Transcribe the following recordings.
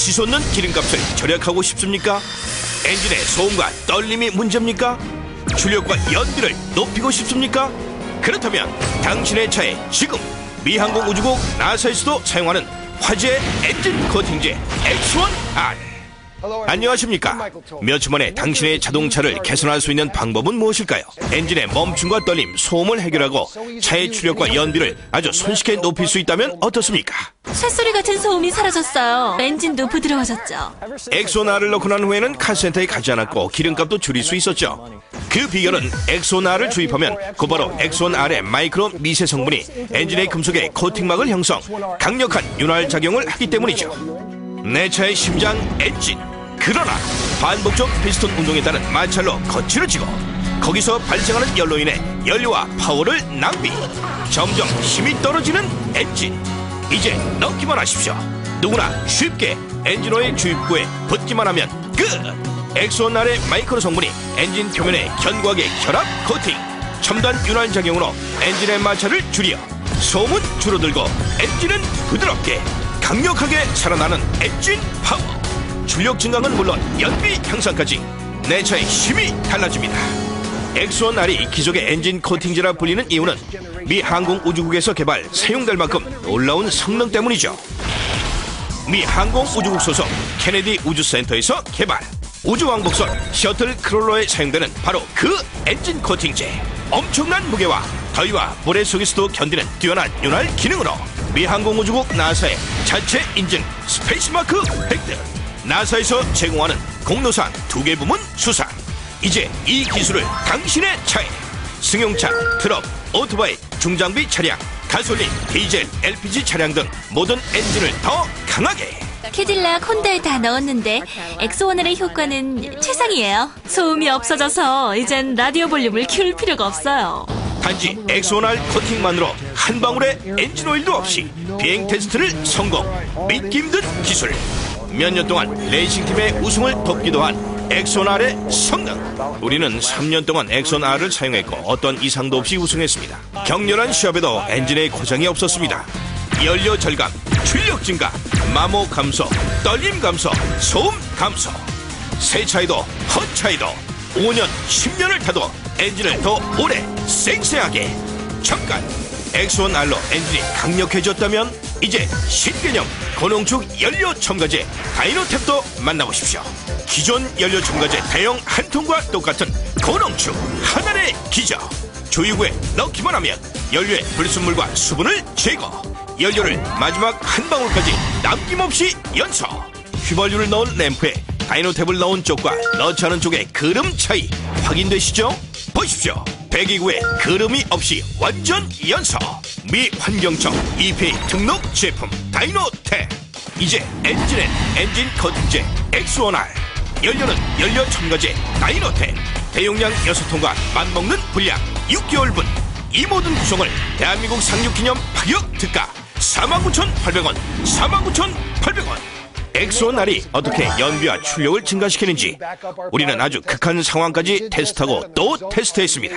치솟는 기름값을 절약하고 싶습니까? 엔진의 소음과 떨림이 문제입니까? 출력과 연비를 높이고 싶습니까? 그렇다면 당신의 차에 지금 미항공우주국 나사에서도 사용하는 화제의 엔진 코팅제 X1R. 안녕하십니까? 몇 주 만에 당신의 자동차를 개선할 수 있는 방법은 무엇일까요? 엔진의 멈춤과 떨림, 소음을 해결하고 차의 출력과 연비를 아주 손쉽게 높일 수 있다면 어떻습니까? 쇳소리 같은 소음이 사라졌어요. 엔진도 부드러워졌죠. X1R을 넣고 난 후에는 카센터에 가지 않았고 기름값도 줄일 수 있었죠. 그 비결은 X1R을 주입하면 곧바로 X1R의 마이크로 미세 성분이 엔진의 금속의 코팅막을 형성, 강력한 윤활 작용을 하기 때문이죠. 내 차의 심장 엔진. 그러나 반복적 피스톤 운동에 따른 마찰로 거칠어지고 거기서 발생하는 열로 인해 연료와 파워를 낭비. 점점 힘이 떨어지는 엔진. 이제 넣기만 하십시오. 누구나 쉽게 엔진오일 주입구에 붓기만 하면 끝. X1R의 마이크로 성분이 엔진 표면에 견고하게 결합 코팅. 첨단 윤활 작용으로 엔진의 마찰을 줄여 소음은 줄어들고 엔진은 부드럽게 강력하게 살아나는 엔진 파워. 출력 증강은 물론 연비 향상까지 내 차의 힘이 달라집니다. X1R이 기존의 엔진 코팅제라 불리는 이유는 미 항공우주국에서 개발 사용될 만큼 놀라운 성능 때문이죠. 미 항공우주국 소속 케네디 우주센터에서 개발 우주왕복선 셔틀 크롤러에 사용되는 바로 그 엔진 코팅제. 엄청난 무게와 더위와 모래 속에서도 견디는 뛰어난 윤활 기능으로 미 항공우주국 나사의 자체 인증 스페이스마크 획득. 나사에서 제공하는 공로상 2개 부문 수상. 이제 이 기술을 당신의 차에 승용차, 트럭, 오토바이, 중장비 차량, 가솔린, 디젤, LPG 차량 등 모든 엔진을 더 강하게. 캐딜락, 혼다에 다 넣었는데 X1R의 효과는 최상이에요. 소음이 없어져서 이젠 라디오 볼륨을 키울 필요가 없어요. 단지 X1R 코팅만으로 한 방울의 엔진 오일도 없이 비행 테스트를 성공. 믿기 힘든 기술. 몇 년 동안 레이싱팀의 우승을 돕기도 한 X1R의 성능. 우리는 3년 동안 X1R을 사용했고 어떤 이상도 없이 우승했습니다. 격렬한 시합에도 엔진에 고장이 없었습니다. 연료 절감, 출력 증가, 마모 감소, 떨림 감소, 소음 감소. 새 차에도 헛 차에도 5년, 10년을 타도 엔진을 더 오래 쌩쌩하게. 잠깐 X1R로 엔진이 강력해졌다면 이제 신개념 고농축 연료 첨가제 다이노탭도 만나보십시오. 기존 연료 첨가제 대형 한 통과 똑같은 고농축 하나의 기적. 조이구에 넣기만 하면 연료의 불순물과 수분을 제거. 연료를 마지막 한 방울까지 남김없이 연소. 휘발유를 넣은 램프에 다이노탭을 넣은 쪽과 넣지 않은 쪽의 그름 차이 확인되시죠? 보십시오. 배기구에 그름이 없이 완전 연소. 미 환경청 EPA 등록 제품 다이노탭. 이제 엔진엔 엔진 코팅제 X1R. 연료는 연료 첨가제 다이노탭. 대용량 6통과 맞먹는 분량 6개월분. 이 모든 구성을 대한민국 상륙기념 파격 특가 49,800원. 49,800원. X1R이 어떻게 연비와 출력을 증가시키는지 우리는 아주 극한 상황까지 테스트하고 또 테스트했습니다.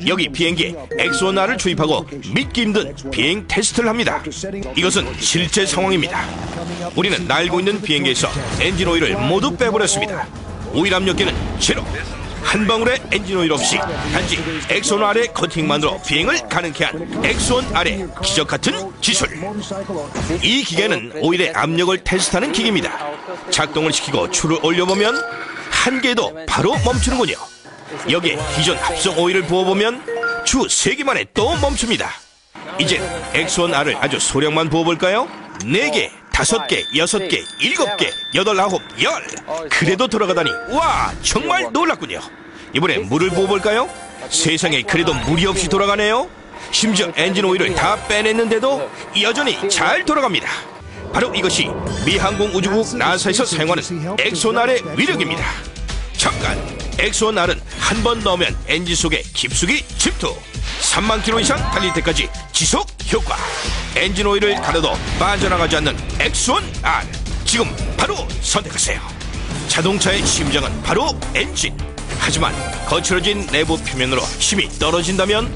여기 비행기에 X1R을 주입하고 믿기 힘든 비행 테스트를 합니다. 이것은 실제 상황입니다. 우리는 날고 있는 비행기에서 엔진 오일을 모두 빼버렸습니다. 오일 압력계는 제로. 한 방울의 엔진 오일 없이 단지 X1R의 코팅만으로 비행을 가능케 한 X1R의 기적같은 기술. 이 기계는 오일의 압력을 테스트하는 기계입니다. 작동을 시키고 줄을 올려보면 한 개도 바로 멈추는군요. 여기에 기존 합성 오일을 부어보면 주 3개 만에 또 멈춥니다. 이제 X1R을 아주 소량만 부어볼까요? 4개, 5개, 6개, 7개, 8, 9, 10. 그래도 돌아가다니 와 정말 놀랍군요. 이번에 물을 부어볼까요? 세상에 그래도 물이 없이 돌아가네요. 심지어 엔진 오일을 다 빼냈는데도 여전히 잘 돌아갑니다. 바로 이것이 미항공우주국 나사에서 사용하는 X1R의 위력입니다. 잠깐, X1R은 한 번 넣으면 엔진 속에 깊숙이 침투. 3만 킬로 이상 달릴 때까지 지속 효과. 엔진 오일을 갈아도 빠져나가지 않는 X1R. 지금 바로 선택하세요. 자동차의 심장은 바로 엔진. 하지만 거칠어진 내부 표면으로 힘이 떨어진다면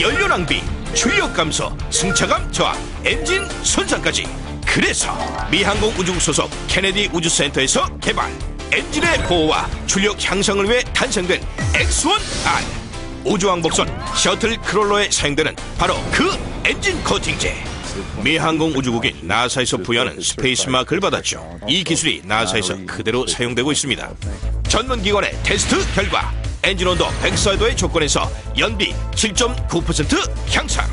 연료 낭비, 출력 감소, 승차감 저하, 엔진 손상까지 그래서 미항공 우주국 소속 케네디 우주센터에서 개발, 엔진의 보호와 출력 향상을 위해 탄생된 X1R. 우주왕복선 셔틀 크롤러에 사용되는 바로 그 엔진 코팅제. 미항공 우주국이 나사에서 부여하는 스페이스 마크를 받았죠. 이 기술이 나사에서 그대로 사용되고 있습니다. 전문기관의 테스트 결과 엔진 온도 104도의 조건에서 연비 7.9% 향상,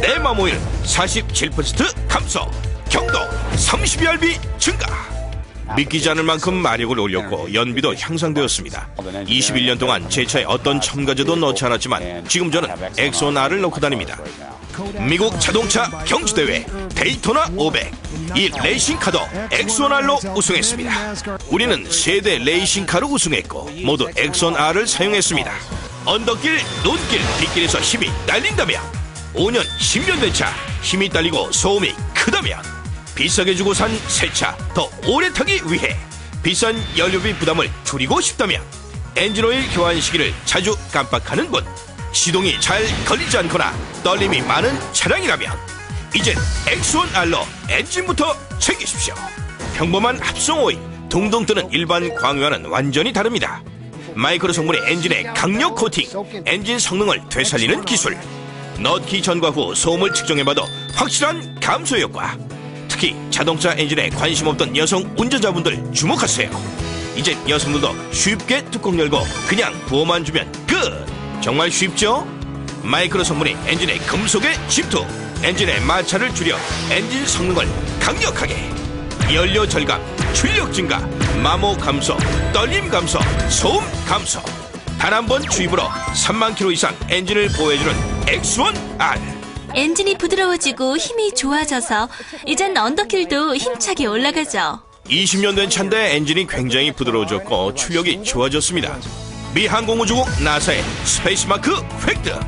내맘 오일 47% 감소, 경도 32RB 증가. 믿기지 않을 만큼 마력을 올렸고 연비도 향상되었습니다. 21년 동안 제 차에 어떤 첨가제도 넣지 않았지만 지금 저는 엑소나를 넣고 다닙니다. 미국 자동차 경주대회 데이토나 500, 이 레이싱카도 엑소나로 우승했습니다. 우리는 세대 레이싱카로 우승했고 모두 엑소나를 사용했습니다. 언덕길, 논길, 빗길에서 힘이 딸린다면, 5년, 10년 된 차 힘이 딸리고 소음이 크다면, 비싸게 주고 산 새 차 더 오래 타기 위해 비싼 연료비 부담을 줄이고 싶다면, 엔진오일 교환 시기를 자주 깜빡하는 분, 시동이 잘 걸리지 않거나 떨림이 많은 차량이라면 이젠 X1R로 엔진부터 챙기십시오. 평범한 합성오일, 둥둥 뜨는 일반 광유와는 완전히 다릅니다. 마이크로 성분의 엔진의 강력 코팅, 엔진 성능을 되살리는 기술, 넣기 전과 후 소음을 측정해봐도 확실한 감소 효과. 특히 자동차 엔진에 관심 없던 여성 운전자분들 주목하세요. 이제 여성들도 쉽게 뚜껑 열고 그냥 부어만 주면 끝! 정말 쉽죠? 마이크로 성분이 엔진의 금속에 침투, 엔진의 마찰을 줄여 엔진 성능을 강력하게, 연료 절감, 출력 증가, 마모 감소, 떨림 감소, 소음 감소. 단 한 번 주입으로 3만 킬로 이상 엔진을 보호해주는 X1R. 엔진이 부드러워지고 힘이 좋아져서 이젠 언더킬도 힘차게 올라가죠. 20년 된 차인데 엔진이 굉장히 부드러워졌고 출력이 좋아졌습니다. 미 항공우주국 나사의 스페이스마크 획득.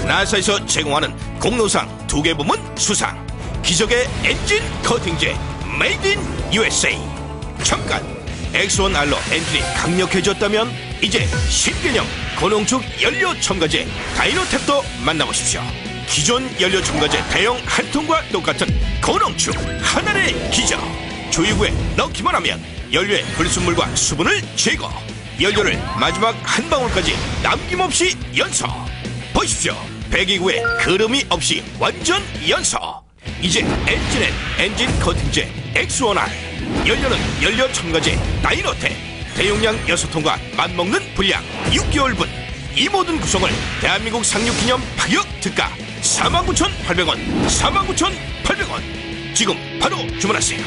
나사에서 제공하는 공로상 2개 부문 수상. 기적의 엔진 커팅제 메이드 인 USA. 잠깐, X1R로 엔진이 강력해졌다면 이제 신개념 고농축 연료 첨가제 다이노탭도 만나보십시오. 기존 연료 첨가제 대형 한 통과 똑같은 고농축 하나의 기적. 조이구에 넣기만 하면 연료의 불순물과 수분을 제거, 연료를 마지막 한 방울까지 남김없이 연소. 보십시오, 배기구에 그름이 없이 완전 연소. 이제 엔진엔 엔진 커팅제 X1R, 연료는 연료 첨가제 다이노텍, 대용량 6통과 맞먹는 분량 6개월분. 이 모든 구성을 대한민국 상륙기념 파격 특가 49,800원, 49,800원. 지금 바로 주문하세요.